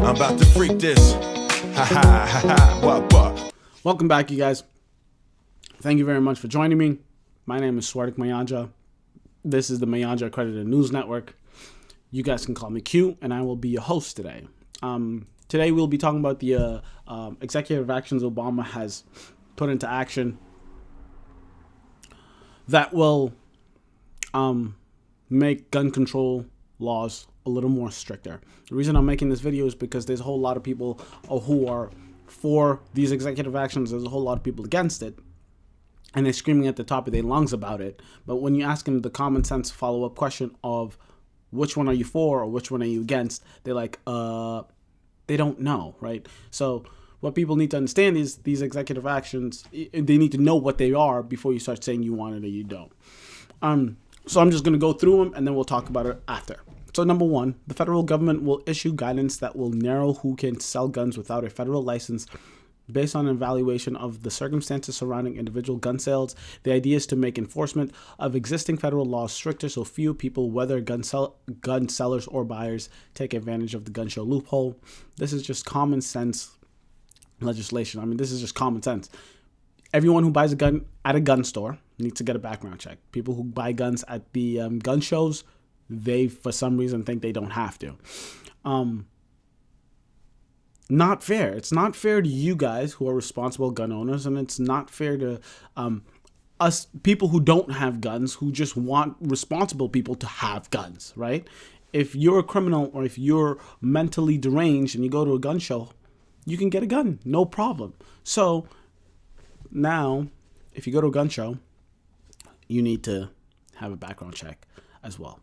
I'm about to freak this. Ha ha ha ha. What? Welcome back, you guys. Thank you very much for joining me. My name is Swartik Mayanja. This is the Mayanja Accredited News Network. You guys can call me Q, and I will be your host today. Today we'll be talking about the executive actions Obama has put into action that will make gun control laws a little more stricter. The reason I'm making this video is because there's a whole lot of people who are for these executive actions. There's a whole lot of people against it, and they're screaming at the top of their lungs about it. But when you ask them the common sense follow-up question of which one are you for or which one are you against, they're like, they don't know, right? So what people need to understand is these executive actions, they need to know what they are before you start saying you want it or you don't. So I'm just going to go through them and then we'll talk about it after. So number one, the federal government will issue guidance that will narrow who can sell guns without a federal license based on an evaluation of the circumstances surrounding individual gun sales. The idea is to make enforcement of existing federal laws stricter so few people, whether gun sellers or buyers, take advantage of the gun show loophole. This is just common sense legislation. I mean, this is just common sense. Everyone who buys a gun at a gun store needs to get a background check. People who buy guns at the gun shows, they, for some reason, think they don't have to. Not fair. It's not fair to you guys who are responsible gun owners, and it's not fair to us people who don't have guns, who just want responsible people to have guns, right? If you're a criminal or if you're mentally deranged and you go to a gun show, you can get a gun, no problem. So now, if you go to a gun show, you need to have a background check as well.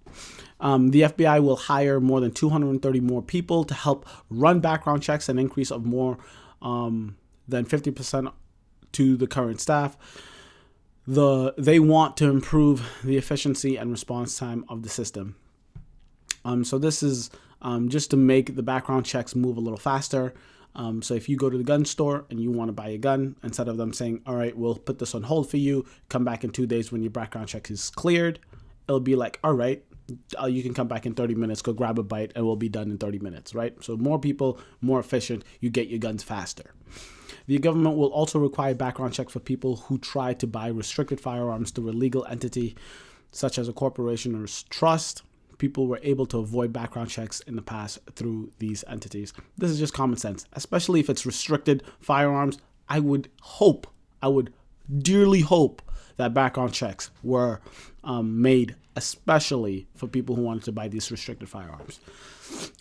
The FBI will hire more than 230 more people to help run background checks, an increase of more than 50% to the current staff. They want to improve the efficiency and response time of the system. So this is just to make the background checks move a little faster. So if you go to the gun store and you want to buy a gun, instead of them saying, all right, we'll put this on hold for you, come back in 2 days when your background check is cleared, it'll be like, all right, you can come back in 30 minutes, go grab a bite, and we'll be done in 30 minutes, right? So more people, more efficient, you get your guns faster. The government will also require background checks for people who try to buy restricted firearms through a legal entity, such as a corporation or trust. People were able to avoid background checks in the past through these entities. This is just common sense, especially if it's restricted firearms. I would dearly hope that background checks were made especially for people who wanted to buy these restricted firearms.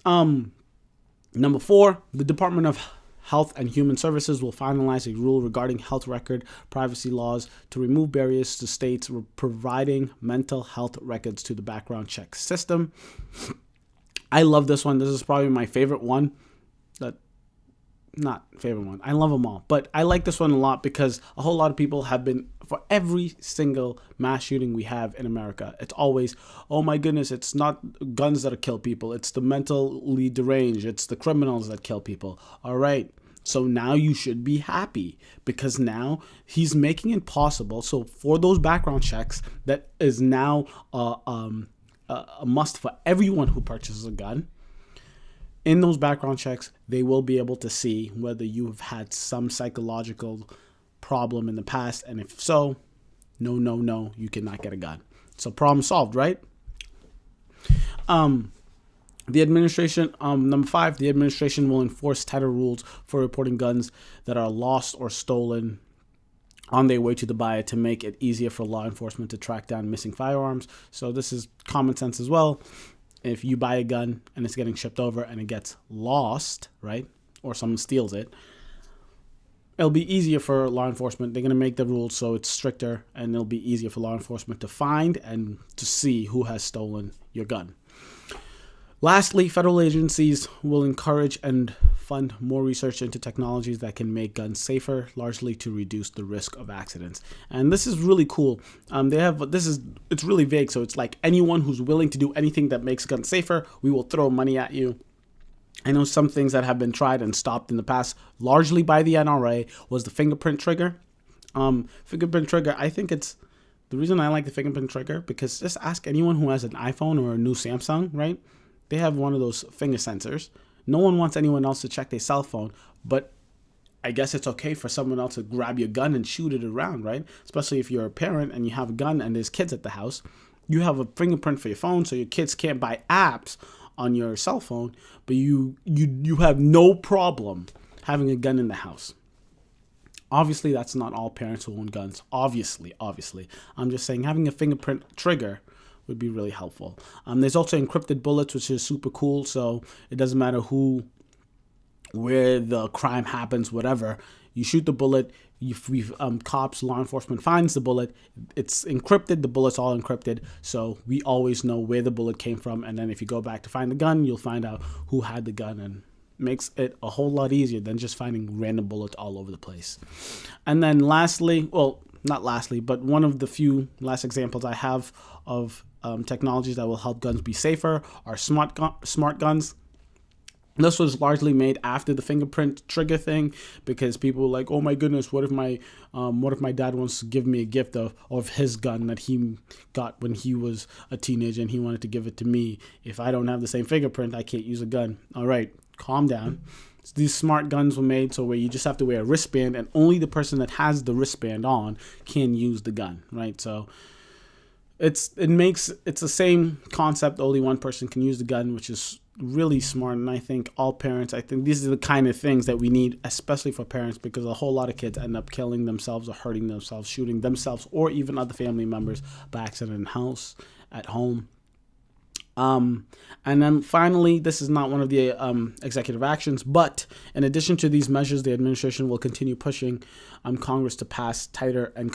Number four, the Department of Health and Human Services will finalize a rule regarding health record privacy laws to remove barriers to states providing mental health records to the background check system. I love this one. This is probably my favorite one. Not favorite one. I love them all. But I like this one a lot because a whole lot of people have been, for every single mass shooting we have in America, it's always, oh my goodness, it's not guns that kill people. It's the mentally deranged. It's the criminals that kill people. All right. So now you should be happy because now he's making it possible. So for those background checks, that is now a must for everyone who purchases a gun. In those background checks, they will be able to see whether you've had some psychological problem in the past. And if so, no, you cannot get a gun. So problem solved, right? The administration, number five, the administration will enforce tighter rules for reporting guns that are lost or stolen on their way to the buyer to make it easier for law enforcement to track down missing firearms. So this is common sense as well. If you buy a gun and it's getting shipped over and it gets lost, right, or someone steals it, it'll be easier for law enforcement. They're going to make the rules so it's stricter, and it'll be easier for law enforcement to find and to see who has stolen your gun. Lastly, federal agencies will encourage and fund more research into technologies that can make guns safer, largely to reduce the risk of accidents. And this is really cool. It's really vague, so it's like anyone who's willing to do anything that makes guns safer, we will throw money at you. I know some things that have been tried and stopped in the past, largely by the NRA, was the fingerprint trigger. Fingerprint trigger, I think The reason I like the fingerprint trigger, because just ask anyone who has an iPhone or a new Samsung, right? They have one of those finger sensors. No one wants anyone else to check their cell phone, but I guess it's okay for someone else to grab your gun and shoot it around, right? Especially if you're a parent and you have a gun and there's kids at the house. You have a fingerprint for your phone, so your kids can't buy apps on your cell phone, but you have no problem having a gun in the house. Obviously, that's not all parents who own guns. Obviously. I'm just saying having a fingerprint trigger would be really helpful. There's also encrypted bullets, which is super cool, so it doesn't matter where the crime happens, whatever. You shoot the bullet, cops, law enforcement finds the bullet, it's encrypted, the bullet's all encrypted, so we always know where the bullet came from, and then if you go back to find the gun, you'll find out who had the gun, and makes it a whole lot easier than just finding random bullets all over the place. And then lastly, well, not lastly, but one of the few last examples I have of technologies that will help guns be safer are smart guns. This was largely made after the fingerprint trigger thing, because people were like, "Oh my goodness, what if my dad wants to give me a gift of his gun that he got when he was a teenager and he wanted to give it to me? If I don't have the same fingerprint, I can't use a gun." All right, calm down. So these smart guns were made so where you just have to wear a wristband, and only the person that has the wristband on can use the gun, right? So it's the same concept. Only one person can use the gun, which is really smart. And I think these are the kind of things that we need, especially for parents, because a whole lot of kids end up killing themselves or hurting themselves, shooting themselves, or even other family members by accident at home. And then finally, this is not one of the executive actions, but in addition to these measures, the administration will continue pushing Congress to pass tighter and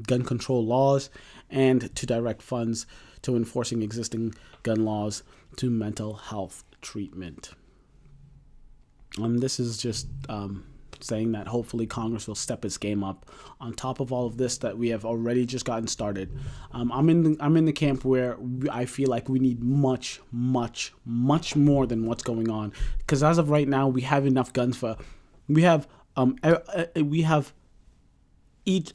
gun control laws and to direct funds to enforcing existing gun laws to mental health treatment. This is just saying that hopefully Congress will step its game up on top of all of this that we have already just gotten started. I'm in the camp where I feel like we need much more than what's going on, because as of right now we have enough guns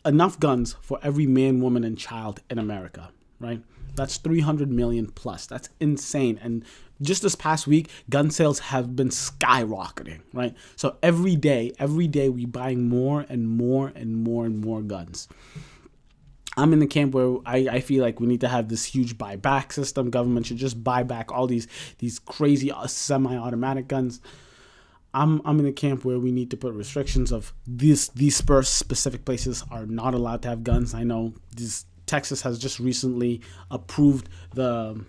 enough guns for every man, woman, and child in America, right? That's 300 million plus. That's insane. And just this past week, gun sales have been skyrocketing, right? So every day we buying more and more guns. I'm in the camp where I feel like we need to have this huge buyback system. Government should just buy back all these crazy semi-automatic guns. I'm in the camp where we need to put restrictions of these specific places are not allowed to have guns. I know Texas has just recently approved the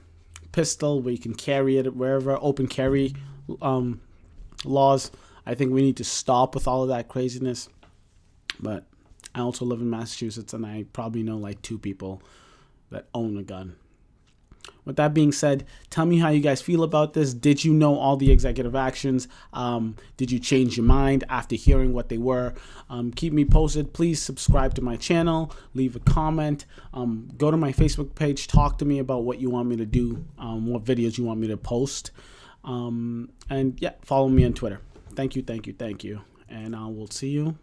pistol where you can carry it wherever, open carry laws. I think we need to stop with all of that craziness. But I also live in Massachusetts, and I probably know like 2 people that own a gun. With that being said, tell me how you guys feel about this. Did you know all the executive actions? Did you change your mind after hearing what they were? Keep me posted. Please subscribe to my channel. Leave a comment. Go to my Facebook page. Talk to me about what you want me to do, what videos you want me to post. And yeah, follow me on Twitter. Thank you. And I will see you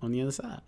on the other side.